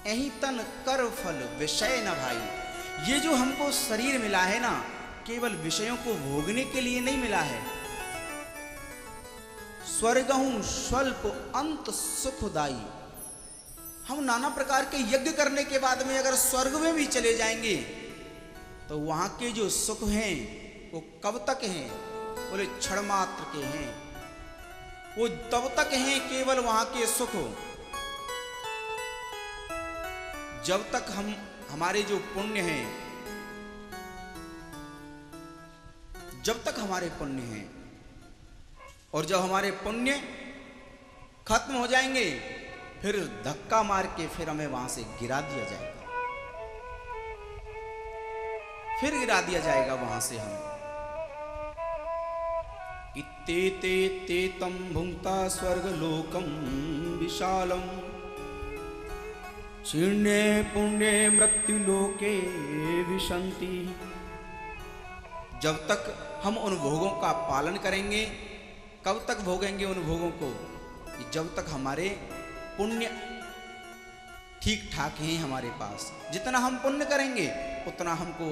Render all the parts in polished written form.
यही तन कर फल विषय न भाई। ये जो हमको शरीर मिला है ना, केवल विषयों को भोगने के लिए नहीं मिला है। स्वर्गहूं स्वल्प अंत सुखदाई। हम नाना प्रकार के यज्ञ करने के बाद में अगर स्वर्ग में भी चले जाएंगे तो वहां के जो सुख हैं वो कब तक हैं? बोले क्षण मात्र के हैं। वो तब तक हैं केवल वहां के सुख, जब तक हमारे जो पुण्य हैं, जब तक हमारे पुण्य हैं। और जब हमारे पुण्य खत्म हो जाएंगे फिर धक्का मार के फिर हमें वहां से गिरा दिया जाएगा, फिर गिरा दिया जाएगा वहां से हम। ते ते ते तम भुंक्ता स्वर्ग लोकम विशालम क्षीणे पुण्य मृत्यु लोके विशंति। जब तक हम उन भोगों का पालन करेंगे, कब तक भोगेंगे उन भोगों को? जब तक हमारे पुण्य ठीक ठाक हैं हमारे पास। जितना हम पुण्य करेंगे उतना हमको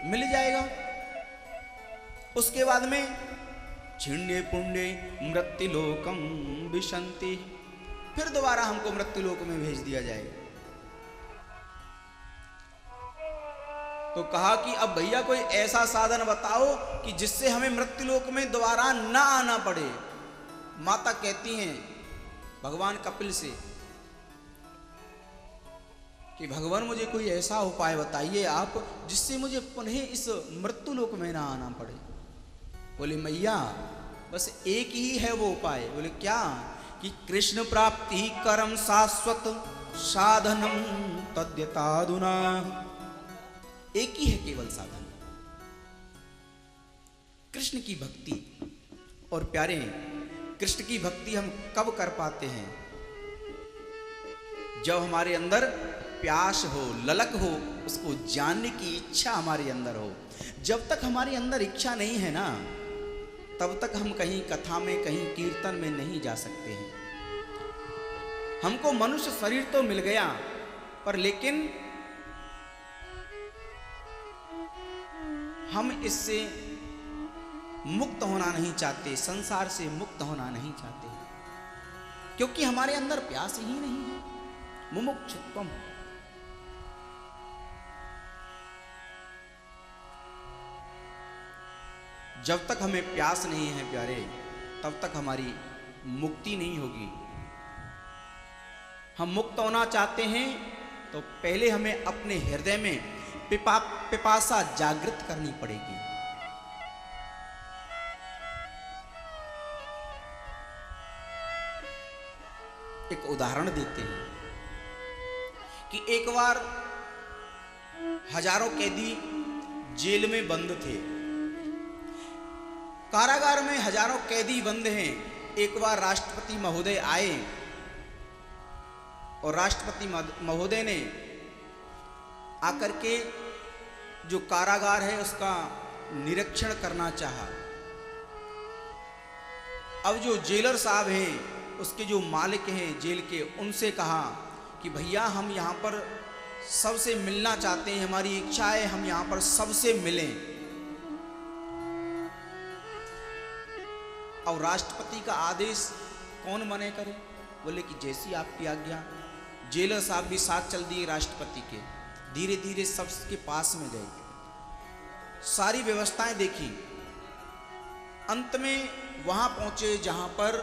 मिल जाएगा। उसके बाद में क्षीणे पुण्य मृत्यु लोकम विशंति, फिर दोबारा हमको मृत्यु लोक में भेज दिया जाएगा। तो कहा कि अब भैया कोई ऐसा साधन बताओ कि जिससे हमें मृत्यु लोक में दोबारा ना आना पड़े। माता कहती हैं भगवान कपिल से कि भगवान मुझे कोई ऐसा उपाय बताइए आप जिससे मुझे पुनः इस मृत्यु लोक में ना आना पड़े। बोले मैया बस एक ही है वो उपाय। बोले क्या? कि कृष्ण प्राप्ति करम शाश्वत साधनम तद्यतादुना। एक ही है केवल साधन, कृष्ण की भक्ति। और प्यारे, कृष्ण की भक्ति हम कब कर पाते हैं? जब हमारे अंदर प्यास हो, ललक हो, उसको जानने की इच्छा हमारे अंदर हो। जब तक हमारे अंदर इच्छा नहीं है ना, तब तक हम कहीं कथा में, कहीं कीर्तन में नहीं जा सकते हैं। हमको मनुष्य शरीर तो मिल गया, पर लेकिन हम इससे मुक्त होना नहीं चाहते, संसार से मुक्त होना नहीं चाहते, क्योंकि हमारे अंदर प्यास ही नहीं है। मुमुक्षुत्वम। जब तक हमें प्यास नहीं है प्यारे, तब तक हमारी मुक्ति नहीं होगी। हम मुक्त होना चाहते हैं तो पहले हमें अपने हृदय में पिपासा जागृत करनी पड़ेगी। एक उदाहरण देते हैं कि एक बार हजारों कैदी जेल में बंद थे, कारागार में हजारों कैदी बंद हैं। एक बार राष्ट्रपति महोदय आए और राष्ट्रपति महोदय ने आकर के जो कारागार है उसका निरीक्षण करना चाहा। अब जो जेलर साहब हैं, उसके जो मालिक हैं जेल के, उनसे कहा कि भैया हम यहाँ पर सबसे मिलना चाहते हैं, हमारी इच्छा है हम यहाँ पर सबसे मिलें। और राष्ट्रपति का आदेश कौन मने करे? बोले कि जैसी आपकी आज्ञा। जेलर साहब भी साथ चल दिए राष्ट्रपति के। धीरे धीरे सबके पास में गए, सारी व्यवस्थाएं देखी। अंत में वहां पहुंचे जहां पर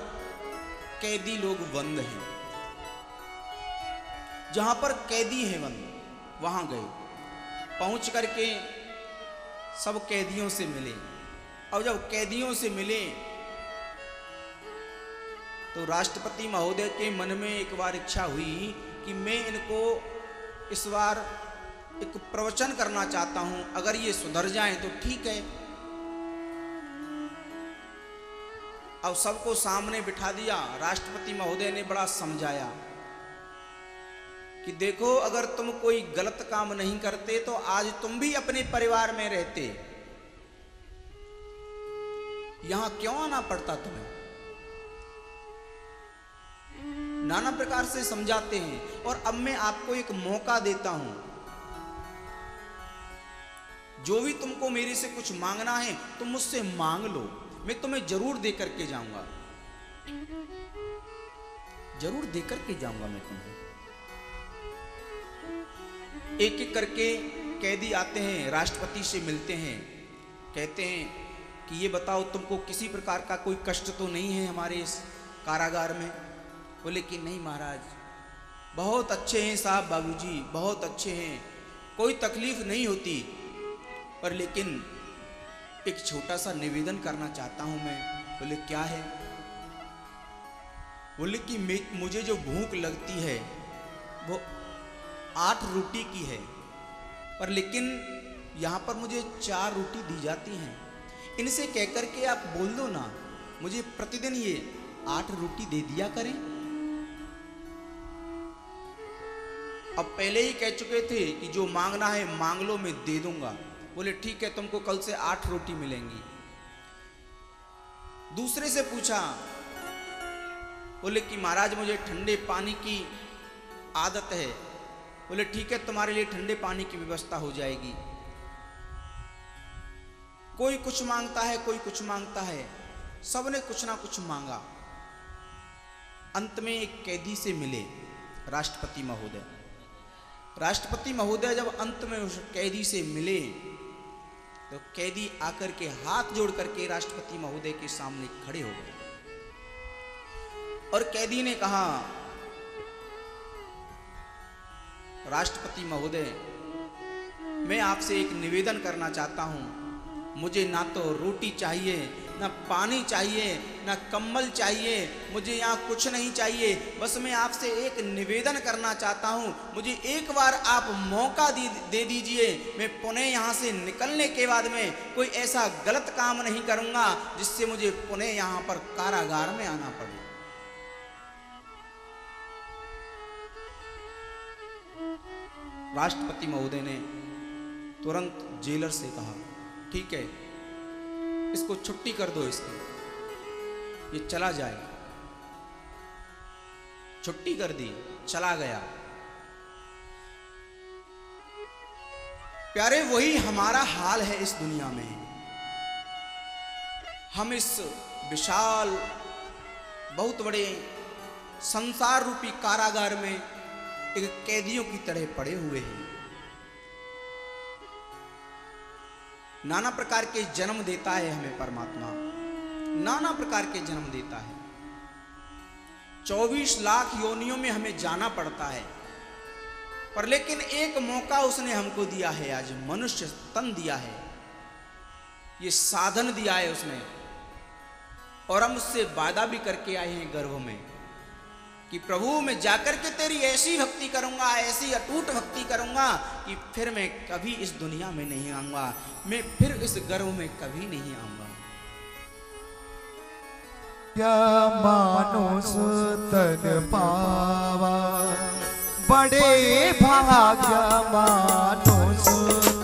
कैदी लोग बंद हैं, जहां पर कैदी हैं बंद, वहां गए। पहुंच करके सब कैदियों से मिले। और जब कैदियों से मिले तो राष्ट्रपति महोदय के मन में एक बार इच्छा हुई कि मैं इनको इस बार एक प्रवचन करना चाहता हूं, अगर ये सुधर जाएं तो ठीक है। अब सबको सामने बिठा दिया। राष्ट्रपति महोदय ने बड़ा समझाया कि देखो अगर तुम कोई गलत काम नहीं करते तो आज तुम भी अपने परिवार में रहते, यहां क्यों आना पड़ता तुम्हें? नाना प्रकार से समझाते हैं। और अब मैं आपको एक मौका देता हूं, जो भी तुमको मेरे से कुछ मांगना है तुम मुझसे मांग लो, मैं तुम्हें जरूर दे करके जाऊंगा, जरूर दे करके जाऊंगा मैं तुम्हें। एक एक करके कैदी आते हैं, राष्ट्रपति से मिलते हैं, कहते हैं कि ये बताओ तुमको किसी प्रकार का कोई कष्ट तो नहीं है हमारे इस कारागार में। बोले कि नहीं महाराज, बहुत अच्छे हैं साहब, बाबूजी बहुत अच्छे हैं, कोई तकलीफ नहीं होती, पर लेकिन एक छोटा सा निवेदन करना चाहता हूं मैं। बोले क्या है? बोले कि मुझे जो भूख लगती है वो 8 रोटी की है, पर लेकिन यहाँ पर मुझे 4 रोटी दी जाती हैं। इनसे कहकर के आप बोल दो ना, मुझे प्रतिदिन ये 8 रोटी दे दिया करें। अब पहले ही कह चुके थे कि जो मांगना है मांग लो, मैं दे दूंगा। बोले ठीक है, तुमको कल से 8 रोटी मिलेंगी। दूसरे से पूछा, बोले कि महाराज मुझे ठंडे पानी की आदत है। बोले ठीक है, तुम्हारे लिए ठंडे पानी की व्यवस्था हो जाएगी। कोई कुछ मांगता है, कोई कुछ मांगता है, सबने कुछ ना कुछ मांगा। अंत में एक कैदी से मिले राष्ट्रपति महोदय। राष्ट्रपति महोदय जब अंत में उस कैदी से मिले तो कैदी आकर के हाथ जोड़ करके राष्ट्रपति महोदय के सामने खड़े हो गए और कैदी ने कहा, राष्ट्रपति महोदय, मैं आपसे एक निवेदन करना चाहता हूं। मुझे ना तो रोटी चाहिए, ना पानी चाहिए, ना कंबल चाहिए, मुझे यहाँ कुछ नहीं चाहिए। बस मैं आपसे एक निवेदन करना चाहता हूँ, मुझे एक बार आप मौका दे दीजिए। मैं पुनः यहाँ से निकलने के बाद में कोई ऐसा गलत काम नहीं करूँगा जिससे मुझे पुनः यहाँ पर कारागार में आना पड़े। राष्ट्रपति महोदय ने तुरंत जेलर से कहा, ठीक है, इसको छुट्टी कर दो, इसकी ये चला जाए। छुट्टी कर दी, चला गया। प्यारे, वही हमारा हाल है इस दुनिया में। हम इस विशाल बहुत बड़े संसार रूपी कारागार में एक कैदियों की तरह पड़े हुए हैं। नाना प्रकार के जन्म देता है हमें परमात्मा, नाना प्रकार के जन्म देता है। 24 लाख योनियों में हमें जाना पड़ता है, पर लेकिन एक मौका उसने हमको दिया है। आज मनुष्य तन दिया है, ये साधन दिया है उसने, और हम उससे वादा भी करके आए हैं गर्भ में कि प्रभु मैं जाकर के तेरी ऐसी भक्ति करूंगा, ऐसी अटूट भक्ति करूंगा कि फिर मैं कभी इस दुनिया में नहीं आऊंगा, मैं फिर इस गर्भ में कभी नहीं आऊंगा। क्या मानुष तन पावा, बड़े भाग्य मानुष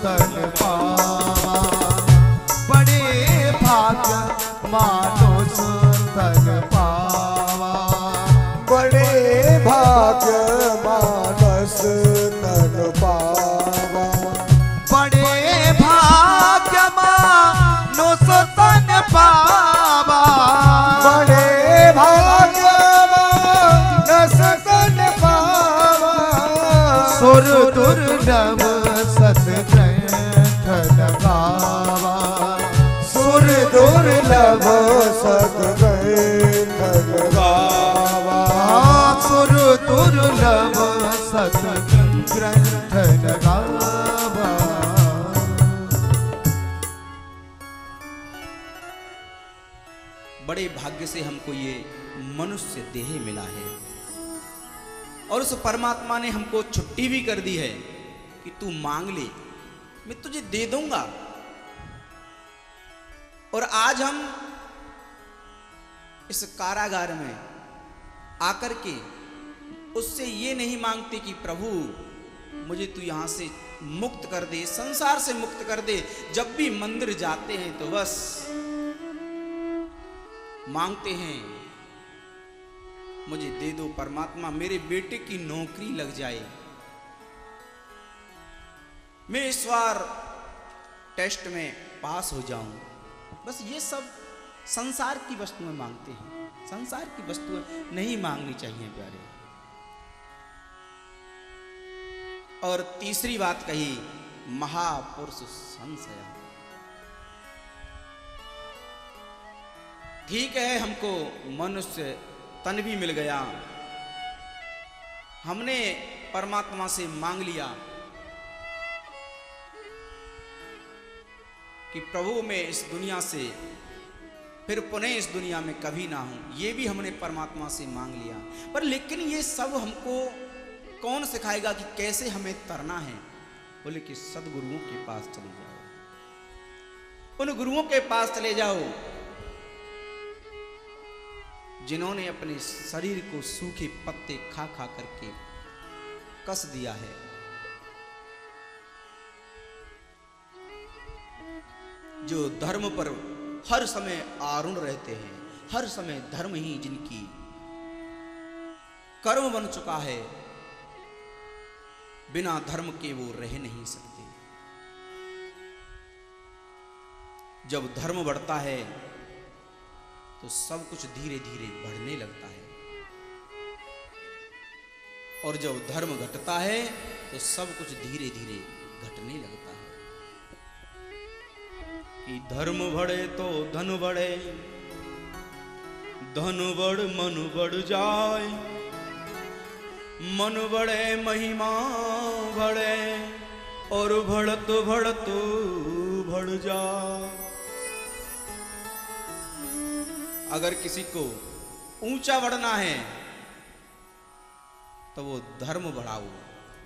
तन पावा, बड़े भाग्य मानुष तन पावा, बड़े भाग्य मानस तन पावा, बड़े भाग्य मानुष तन पावा, बड़े भाग्य मानस तन पावा, सुर दुर्लभ सत्ग्रंथ गावा, सुर दुर्लभ सत्ग्रंथ गावा, सुर दुर्लभ सत्ग्रंथ गावा। बड़े भाग्य से हमको ये मनुष्य देह मिला है, और उस परमात्मा ने हमको छुट्टी भी कर दी है कि तू मांग ले, मैं तुझे दे दूंगा। और आज हम इस कारागार में आकर के उससे ये नहीं मांगते कि प्रभु मुझे तू यहां से मुक्त कर दे, संसार से मुक्त कर दे। जब भी मंदिर जाते हैं तो बस मांगते हैं, मुझे दे दो परमात्मा, मेरे बेटे की नौकरी लग जाए, मैं इस बार टेस्ट में पास हो जाऊं। बस ये सब संसार की वस्तुएं मांगते हैं, संसार की वस्तुएं नहीं मांगनी चाहिए प्यारे। और तीसरी बात कही, महापुरुष संशय। ठीक है, हमको मनुष्य तन भी मिल गया, हमने परमात्मा से मांग लिया कि प्रभु मैं इस दुनिया से फिर पुनः इस दुनिया में कभी ना हूं, ये भी हमने परमात्मा से मांग लिया। पर लेकिन ये सब हमको कौन सिखाएगा कि कैसे हमें तरना है? बोले कि सदगुरुओं के पास चले जाओ, उन गुरुओं के पास चले जाओ जिन्होंने अपने शरीर को सूखे पत्ते खा खा करके कस दिया है। जो धर्म पर हर समय आरूढ़ रहते हैं, हर समय धर्म ही जिनकी कर्म बन चुका है, बिना धर्म के वो रह नहीं सकते। जब धर्म बढ़ता है तो सब कुछ धीरे धीरे बढ़ने लगता है, और जब धर्म घटता है तो सब कुछ धीरे धीरे घटने लगता है। कि धर्म बढ़े तो धन बढ़े, धन बढ़ मन बढ़ जाए, मन बढ़े महिमा बढ़े, और बढ़त बढ़त बढ़ जाए। अगर किसी को ऊंचा बढ़ना है तो वो धर्म बढ़ाओ,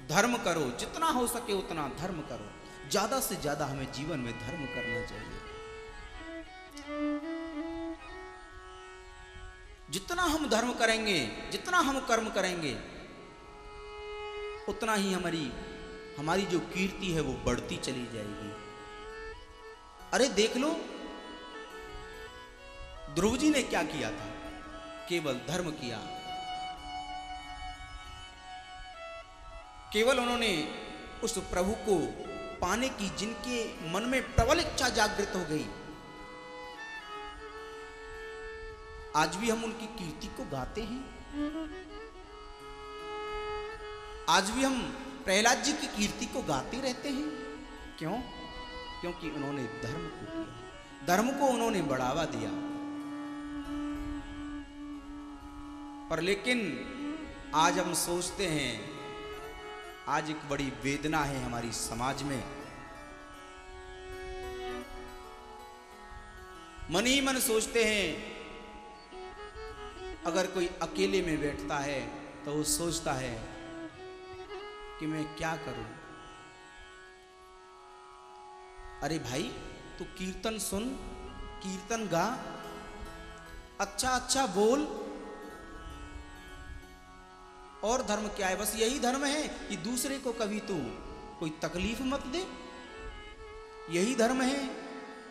धर्म करो, जितना हो सके उतना धर्म करो। ज्यादा से ज्यादा हमें जीवन में धर्म करना चाहिए। जितना हम धर्म करेंगे, जितना हम कर्म करेंगे, उतना ही हमारी जो कीर्ति है वो बढ़ती चली जाएगी। अरे देख लो, ध्रुव जी ने क्या किया था? केवल धर्म किया, केवल उन्होंने उस प्रभु को पाने की जिनके मन में प्रबल इच्छा जागृत हो गई। आज भी हम उनकी कीर्ति को गाते हैं, आज भी हम प्रहलाद जी की कीर्ति को गाते रहते हैं। क्यों? क्योंकि उन्होंने धर्म को किया, धर्म को उन्होंने बढ़ावा दिया। पर लेकिन आज हम सोचते हैं, आज एक बड़ी वेदना है हमारी समाज में, मन ही मन सोचते हैं, अगर कोई अकेले में बैठता है तो वो सोचता है कि मैं क्या करूं। अरे भाई, तू कीर्तन सुन, कीर्तन गा, अच्छा अच्छा बोल। और धर्म क्या है? बस यही धर्म है कि दूसरे को कभी तू कोई तकलीफ मत दे, यही धर्म है।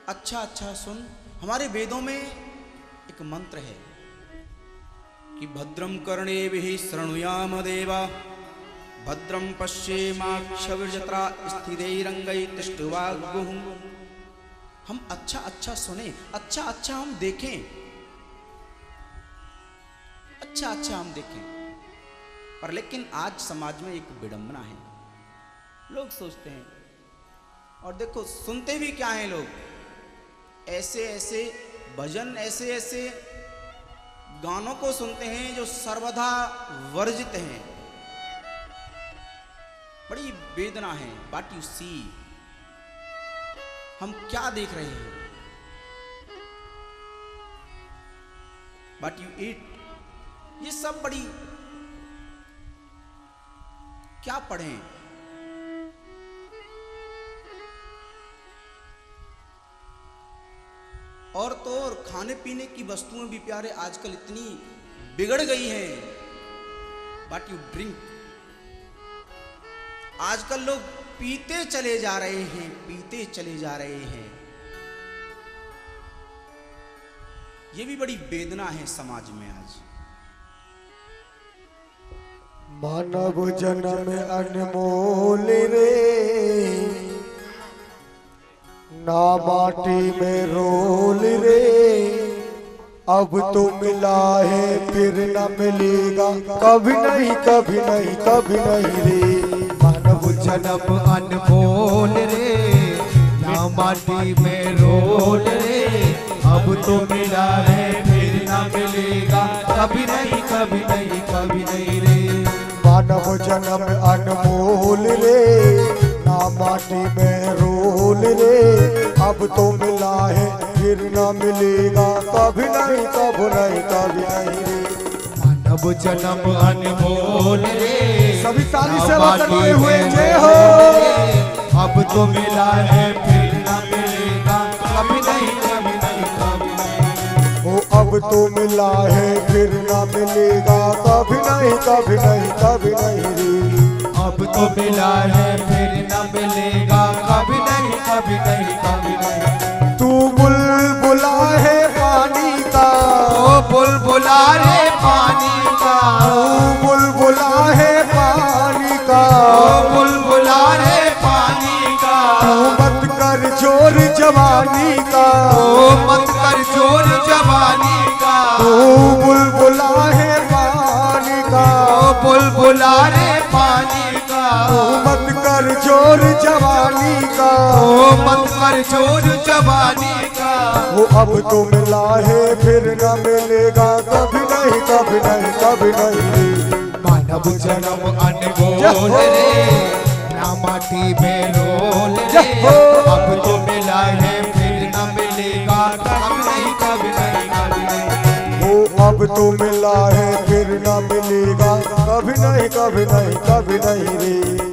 अच्छा अच्छा सुन। हमारे वेदों में एक मंत्र है कि भद्रम कर्णेभिः शृणुयाम देवा, भद्रम पश्येमाक्षभिर्जत्रा स्थिरैरङ्गैः। हम अच्छा अच्छा सुने, अच्छा अच्छा हम देखें, अच्छा अच्छा हम देखें। पर लेकिन आज समाज में एक विडंबना है, लोग सोचते हैं, और देखो सुनते भी क्या हैं लोग, ऐसे ऐसे भजन, ऐसे ऐसे गानों को सुनते हैं जो सर्वदा वर्जित हैं। बड़ी वेदना है। व्हाट यू सी, हम क्या देख रहे हैं? व्हाट यू ईट, ये सब बड़ी क्या पढ़ें? और तो और खाने पीने की वस्तुएं भी प्यारे आजकल इतनी बिगड़ गई हैं। व्हाट यू ड्रिंक, आजकल लोग पीते चले जा रहे हैं, पीते चले जा रहे हैं। ये भी बड़ी वेदना है समाज में आज। मानव जन्म अनमोल रे, ना माटी में रोल रे, अब तो मिला है फिर न मिलेगा, कभी नहीं कभी नहीं कभी नहीं रे। मानव जन्म अनमोल रे, ना माटी में रोल रे, अब तो मिला है फिर ना मिलेगा, कभी नहीं कभी नहीं कभी नहीं रे। मानव जन्म अनमोल रे, ना माटी में रोल रे, अब तो मिला है फिर न मिलेगा, कभी नहीं कभी नहीं कभी नहीं रे। मानव जन्म अनमोल रे, सभी ताली से करते हुए जय हो। अब तो मिला है फिर ना मिलेगा, कभी नहीं कभी नहीं कभी नहीं। वो अब तो मिला है फिर न मिलेगा, कभी नहीं कभी नहीं कभी नहीं रे। अब तो मिला है फिर ना मिलेगा, कभी नहीं कभी नहीं कभी नहीं। तू बुलबुला है पानी का, ओ बुलबुला रे पानी का, तू बुलबुला है पानी का, ओ बुलबुला रे पानी का, तू मत कर जोर जवानी का, ओ मत कर जोर जवानी का, तू बुलबुला है पानी का, ओ बुलबुला रे पानी का, तू मत कर जोर जवानी का, ओ मत कर जोर जवानी का। वो अब तो मिला है फिर न मिलेगा, कभी नहीं कभी नहीं कभी नहीं रे। मानव जन्म अनमोल रे, ना माटी में रोल रे, अब तो मिला है फिर न मिलेगा, कभी नहीं कभी नहीं कभी नहीं। वो अब तो मिला है फिर न मिलेगा, कभी नहीं कभी नहीं कभी नहीं रे।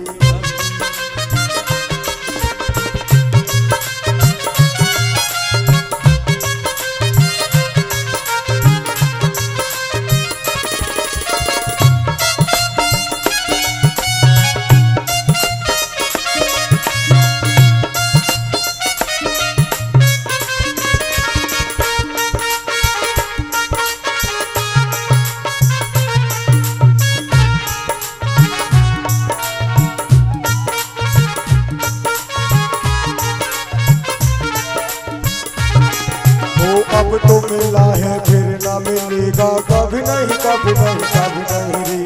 अब तो मिला है फिर न मिलेगा, कभी नहीं कभी नहीं कभी नहीं रे।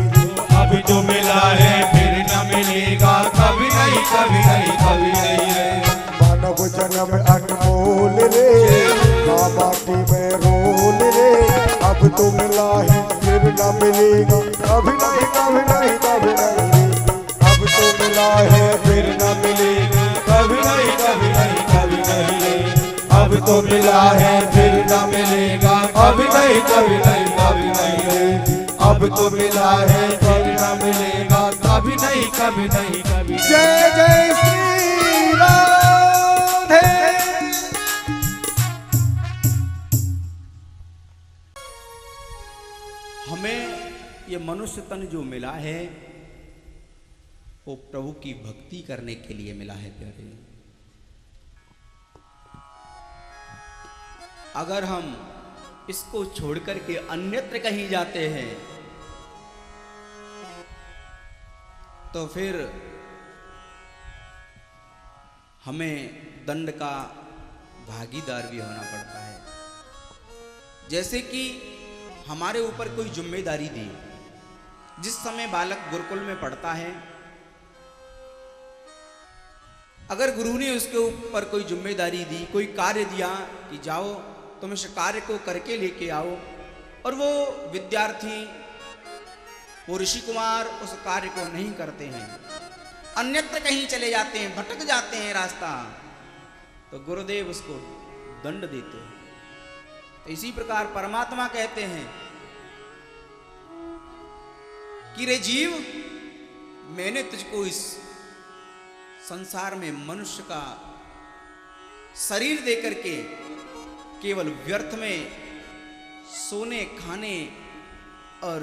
अभी तो मिला है फिर न मिलेगा, कभी नहीं कभी नहीं कभी नहीं रे। मानव जन्म अनमोल रे, ना माटी में रोल रे, अब तो मिला है फिर न मिलेगा, कभी नहीं कभी नहीं कभी नहीं रे। अब तो मिला है फिर न मिलेगा, कभी नहीं कभी नहीं कभी नहीं रे। अब तो मिला है फिर न मिलेगा, कभी नहीं कभी नहीं कभी नहीं रे। अब तो मिला है फिर न मिलेगा, कभी नहीं कभी नहीं कभी। जय जय श्री राधे। हमें ये मनुष्य तन जो मिला है वो प्रभु की भक्ति करने के लिए मिला है प्यारे। अगर हम इसको छोड़कर के अन्यत्र कहीं जाते हैं तो फिर हमें दंड का भागीदार भी होना पड़ता है। जैसे कि हमारे ऊपर कोई जिम्मेदारी दी, जिस समय बालक गुरुकुल में पढ़ता है, अगर गुरु ने उसके ऊपर कोई जिम्मेदारी दी, कोई कार्य दिया कि जाओ तुम इस कार्य को करके लेके आओ, और वो विद्यार्थी, वो ऋषि कुमार उस कार्य को नहीं करते हैं, अन्यत्र कहीं चले जाते हैं, भटक जाते हैं रास्ता, तो गुरुदेव उसको दंड देते हैं। तो इसी प्रकार परमात्मा कहते हैं कि रे जीव, मैंने तुझको इस संसार में मनुष्य का शरीर देकर के केवल व्यर्थ में सोने, खाने और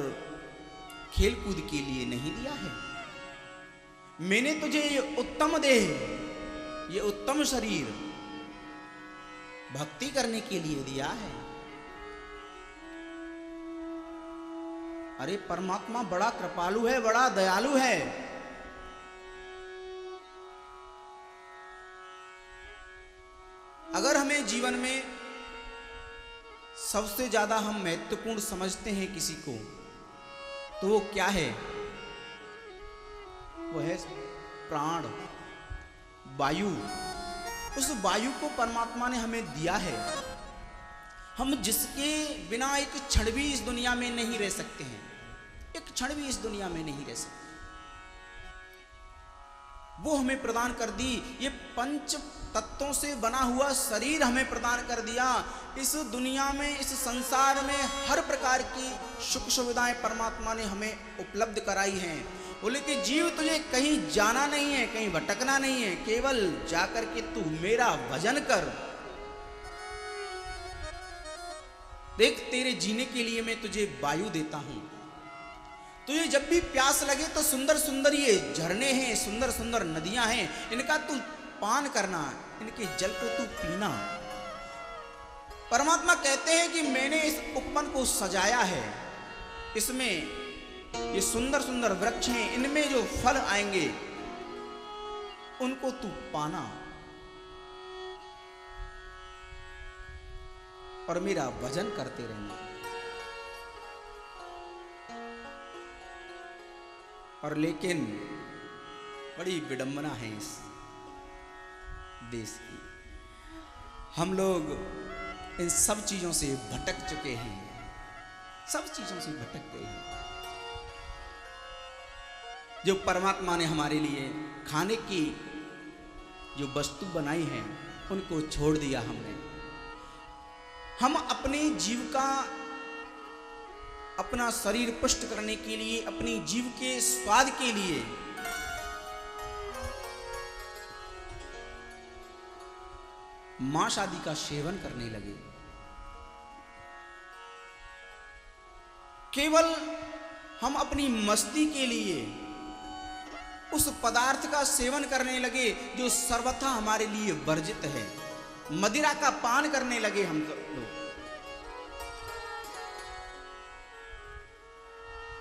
खेलकूद के लिए नहीं दिया है। मैंने तुझे ये उत्तम देह, ये उत्तम शरीर भक्ति करने के लिए दिया है। अरे परमात्मा बड़ा कृपालु है, बड़ा दयालु है। अगर हमें जीवन में सबसे ज्यादा हम महत्वपूर्ण समझते हैं किसी को, तो वो क्या है? वो है प्राण, वायु। उस वायु को परमात्मा ने हमें दिया है, हम जिसके बिना एक क्षण भी इस दुनिया में नहीं रह सकते हैं, एक क्षण भी इस दुनिया में नहीं रह सकते। वो हमें प्रदान कर दी, ये पंच तत्वों से बना हुआ शरीर हमें प्रदान कर दिया। इस दुनिया में, इस संसार में हर प्रकार की सुख सुविधाएं परमात्मा ने हमें उपलब्ध कराई हैं। बोले कि जीव तुझे कहीं जाना नहीं है, कहीं भटकना नहीं है, केवल जाकर के तू मेरा भजन कर। देख, तेरे जीने के लिए मैं तुझे वायु देता हूं। तुझे जब भी प्यास लगे तो सुंदर सुंदर ये झरने हैं, सुंदर सुंदर नदियां हैं, इनका तू पान करना, इनके जल को तू पीना। परमात्मा कहते हैं कि मैंने इस उपवन को सजाया है, इसमें ये सुंदर सुंदर वृक्ष हैं, इनमें जो फल आएंगे उनको तू पाना और मेरा भजन करते रहना। और लेकिन बड़ी विडंबना है इस देश की, हम लोग इन सब चीजों से भटक चुके हैं, सब चीजों से भटक गए हैं। जो परमात्मा ने हमारे लिए खाने की जो वस्तु बनाई है उनको छोड़ दिया हमने। हम अपने जीविका, अपना शरीर पुष्ट करने के लिए, अपनी जीव के स्वाद के लिए मांस आदि का सेवन करने लगे। केवल हम अपनी मस्ती के लिए उस पदार्थ का सेवन करने लगे जो सर्वथा हमारे लिए वर्जित है। मदिरा का पान करने लगे हम लोग।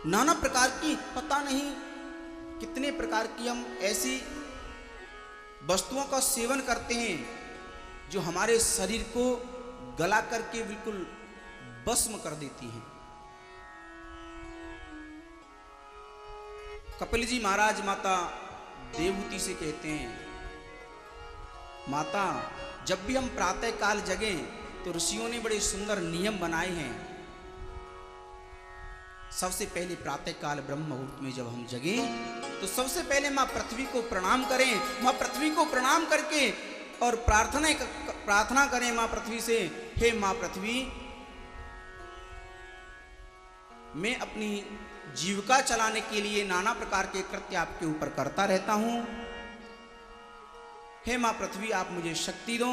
नाना प्रकार की, पता नहीं कितने प्रकार की हम ऐसी वस्तुओं का सेवन करते हैं जो हमारे शरीर को गला करके बिल्कुल भस्म कर देती हैं। कपिल जी महाराज माता देवहूति से कहते हैं, माता जब भी हम प्रातः काल जगें तो ऋषियों ने बड़े सुंदर नियम बनाए हैं। सबसे पहले प्रातः काल ब्रह्म मुहूर्त में जब हम जगें तो सबसे पहले माँ पृथ्वी को प्रणाम करें। माँ पृथ्वी को प्रणाम करके और प्रार्थना करें माँ पृथ्वी से, हे माँ पृथ्वी, मैं अपनी जीविका चलाने के लिए नाना प्रकार के कृत्य आपके ऊपर करता रहता हूं। हे मां पृथ्वी, आप मुझे शक्ति दो,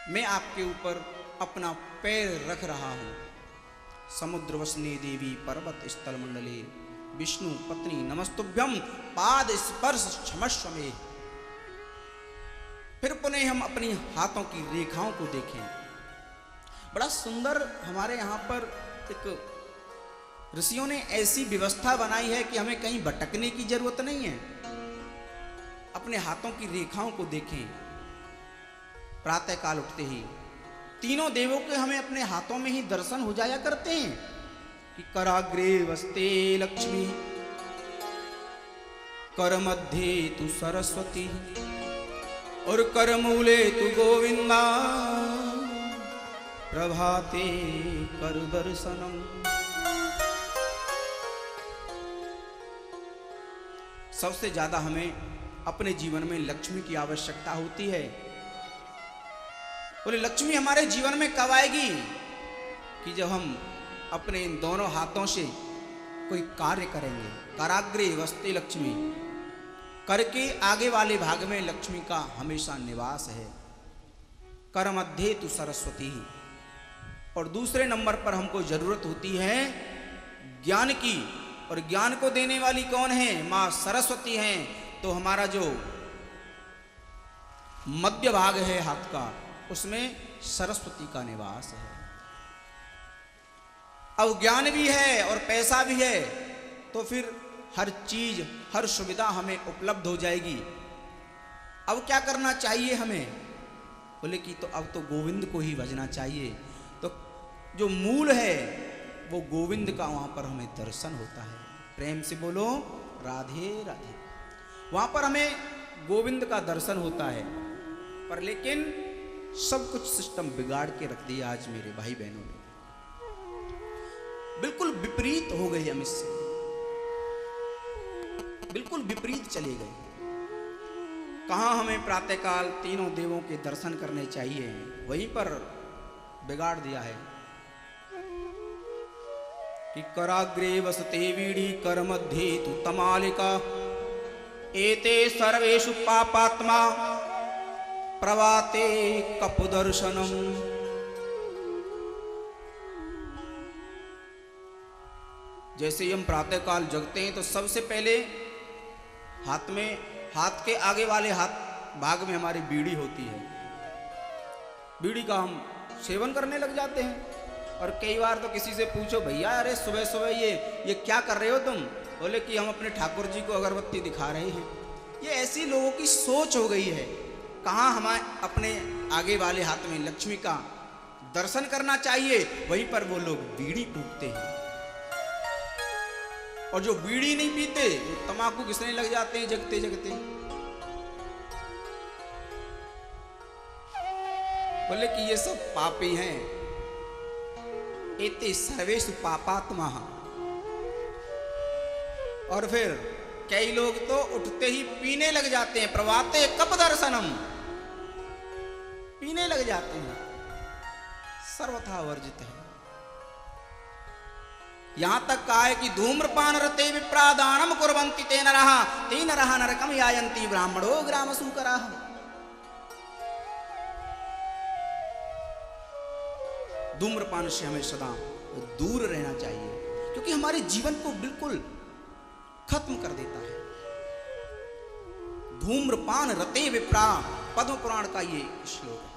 मैं आपके ऊपर अपना पैर रख रहा हूं। समुद्र वसने देवी पर्वत स्थल मंडले विष्णु पत्नी नमस्तुभ्यम पाद स्पर्श क्षमस्व में। फिर पुनः हम अपनी हाथों की रेखाओं को देखें। बड़ा सुंदर हमारे यहाँ पर एक ऋषियों ने ऐसी व्यवस्था बनाई है कि हमें कहीं भटकने की जरूरत नहीं है। अपने हाथों की रेखाओं को देखें। प्रातः काल उठते ही तीनों देवों के हमें अपने हाथों में ही दर्शन हो जाया करते हैं कि कराग्रे वस्ते लक्ष्मी, कर मध्य तु सरस्वती और कर मूले तु गोविंदा, प्रभाते कर दर्शनम। सबसे ज्यादा हमें अपने जीवन में लक्ष्मी की आवश्यकता होती है। बोले लक्ष्मी हमारे जीवन में कब आएगी? कि जब हम अपने इन दोनों हाथों से कोई कार्य करेंगे। कराग्रे वस्ते लक्ष्मी, करके आगे वाले भाग में लक्ष्मी का हमेशा निवास है। कर मध्य तु सरस्वती, और दूसरे नंबर पर हमको जरूरत होती है ज्ञान की, और ज्ञान को देने वाली कौन है? मां सरस्वती हैं। तो हमारा जो मध्य भाग है हाथ का, उसमें सरस्वती का निवास है। अब ज्ञान भी है और पैसा भी है, तो फिर हर चीज, हर सुविधा हमें उपलब्ध हो जाएगी। अब क्या करना चाहिए हमें? बोले कि तो अब तो गोविंद को ही भजना चाहिए। तो जो मूल है वो गोविंद का, वहां पर हमें दर्शन होता है। प्रेम से बोलो राधे राधे। वहां पर हमें गोविंद का दर्शन होता है। पर लेकिन सब कुछ सिस्टम बिगाड़ के रख दिया आज मेरे भाई बहनों ने, बिल्कुल विपरीत हो गए हम इससे, बिल्कुल विपरीत चले गए। कहां हमें प्रातःकाल तीनों देवों के दर्शन करने चाहिए, वहीं पर बिगाड़ दिया है कि कराग्रे वसते वीड़ी कर मध्ये तु तमालिका एते सर्वेषु पापात्मा प्रवाते कपदर्शनम। जैसे ही हम प्रातःकाल जगते हैं तो सबसे पहले हाथ के आगे वाले भाग में हमारी बीड़ी होती है। बीड़ी का हम सेवन करने लग जाते हैं। और कई बार तो किसी से पूछो, भैया अरे सुबह सुबह ये क्या कर रहे हो तुम? बोले कि हम अपने ठाकुर जी को अगरबत्ती दिखा रहे हैं। ये ऐसी लोगों की सोच हो गई है। कहाँ हमें अपने आगे वाले हाथ में लक्ष्मी का दर्शन करना चाहिए, वहीं पर वो लोग बीड़ी फूकते हैं। और जो बीड़ी नहीं पीते वो तंबाकू घिसने लग जाते हैं जगते जगते। बोले कि ये सब पापी हैं। एते सर्वेषु पापात्मा। और फिर कई लोग तो उठते ही पीने लग जाते हैं। प्रवाते कप दर्शनम, पीने लग जाते हैं। सर्वथा वर्जित है। यहां तक कहा है कि धूम्रपान रते विप्रादानम कुर्वन्ति ते नरः नरकम यायन्ति ब्राह्मणो ग्राम सूकराः। धूम्रपान से हमें सदा दूर रहना चाहिए, क्योंकि हमारे जीवन को बिल्कुल खत्म कर देता है। धूम्रपान रते विप्रा, पद्म पुराण का ये श्लोक है।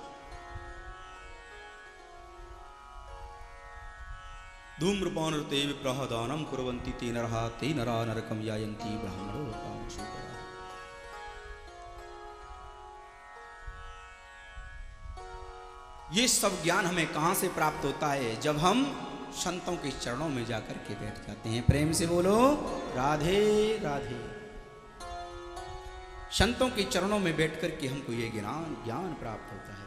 धूम्रपान रते विप्राः दानम कुर्वन्ति ते नरः नरकम यायन्ति ब्राह्मणो ग्राम सूकराः। ये सब ज्ञान हमें कहां से प्राप्त होता है? जब हम संतों के चरणों में जाकर के बैठ जाते हैं। प्रेम से बोलो राधे राधे। संतों के चरणों में बैठकर के हमको ये ज्ञान प्राप्त होता है।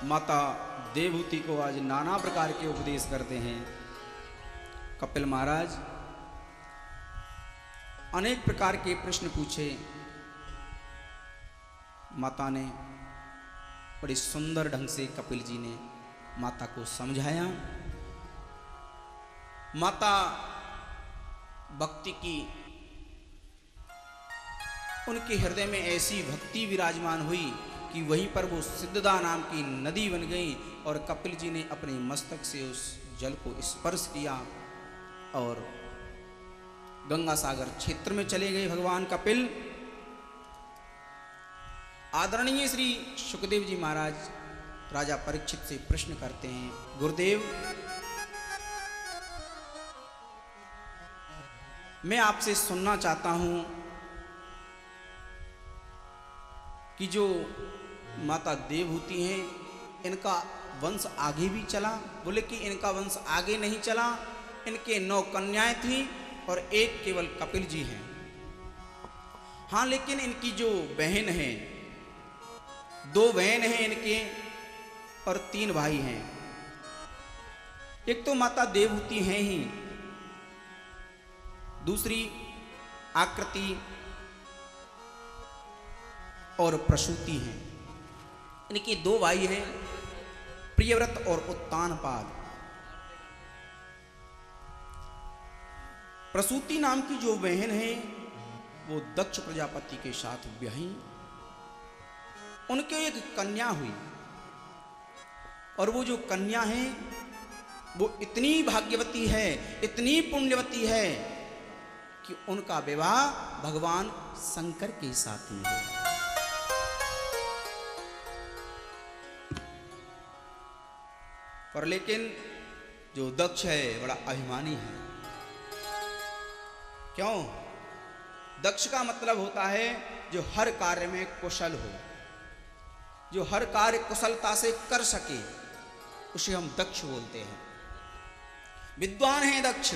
माता देवहूति को आज नाना प्रकार के उपदेश करते हैं कपिल महाराज। अनेक प्रकार के प्रश्न पूछे। माता ने बड़ी सुंदर ढंग से कपिल जी ने माता को समझाया। माता भक्ति की, उनके हृदय में ऐसी भक्ति विराजमान हुई कि वहीं पर वो सिद्धदा नाम की नदी बन गई। और कपिल जी ने अपने मस्तक से उस जल को स्पर्श किया और गंगा सागर क्षेत्र में चले गए भगवान कपिल। आदरणीय श्री सुखदेव जी महाराज राजा परीक्षित से प्रश्न करते हैं, गुरुदेव मैं आपसे सुनना चाहता हूं कि जो माता देवहूति हैं इनका वंश आगे भी चला? बोले कि इनका वंश आगे नहीं चला, इनके 9 कन्याएं थी और एक केवल कपिल जी हैं। हाँ, लेकिन इनकी जो बहन है, 2 बहन हैं इनके और 3 भाई हैं। एक तो माता देवहूति हैं ही, दूसरी आकृति और प्रसूति हैं। इनके 2 भाई हैं, प्रियव्रत और उत्तानपाद। प्रसूति नाम की जो बहन है वो दक्ष प्रजापति के साथ ब्याही। उनके एक कन्या हुई और वो जो कन्या है वो इतनी भाग्यवती है, इतनी पुण्यवती है कि उनका विवाह भगवान शंकर के साथ ही है। पर लेकिन जो दक्ष है बड़ा अभिमानी है। क्यों? दक्ष का मतलब होता है जो हर कार्य में कुशल हो, जो हर कार्य कुशलता से कर सके, उसे हम दक्ष बोलते हैं। विद्वान है दक्ष,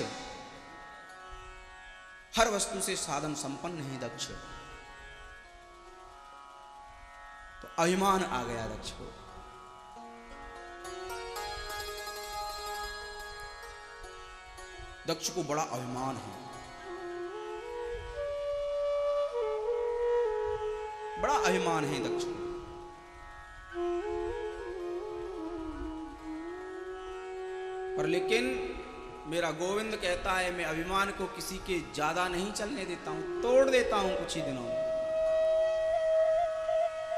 हर वस्तु से साधन संपन्न है दक्ष। तो अभिमान आ गया दक्ष को। दक्ष को बड़ा अभिमान है, बड़ा अभिमान है दक्ष को। पर लेकिन मेरा गोविंद कहता है मैं अभिमान को किसी के ज्यादा नहीं चलने देता हूं, तोड़ देता हूं कुछ ही दिनों में।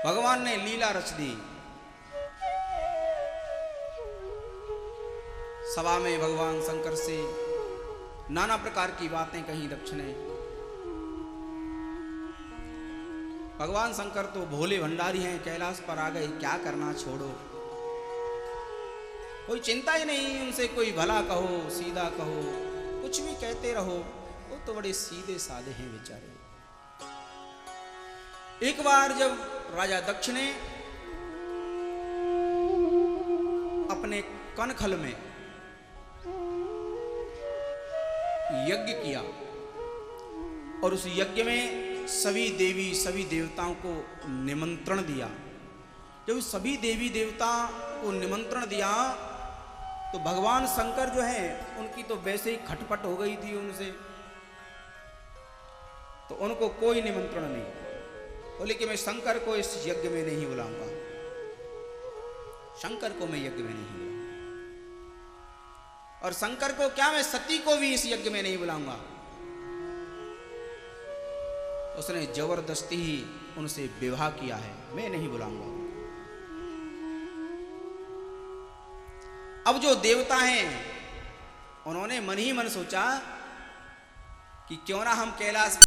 भगवान ने लीला रच दी। सभा में भगवान शंकर से नाना प्रकार की बातें कही दक्ष ने। भगवान शंकर तो भोले भंडारी हैं, कैलाश पर आ गए, क्या करना छोड़ो, कोई चिंता ही नहीं, उनसे कोई भला कहो सीधा कहो, कुछ भी कहते रहो, वो तो बड़े सीधे साधे हैं बेचारे। एक बार जब राजा दक्ष ने अपने कनखल में यज्ञ किया और उस यज्ञ में सभी देवी सभी देवताओं को निमंत्रण दिया। जब सभी देवी देवता को निमंत्रण दिया तो भगवान शंकर जो है उनकी तो वैसे ही खटपट हो गई थी उनसे, तो उनको कोई निमंत्रण नहीं। बोले कि मैं शंकर को इस यज्ञ में नहीं बुलाऊंगा, शंकर को मैं यज्ञ में नहीं बुलाऊंगा, और शंकर को क्या मैं सती को भी इस यज्ञ में नहीं बुलाऊंगा। उसने जबरदस्ती ही उनसे विवाह किया है, मैं नहीं बुलाऊंगा। अब जो देवता हैं उन्होंने मन ही मन सोचा कि क्यों ना हम कैलाश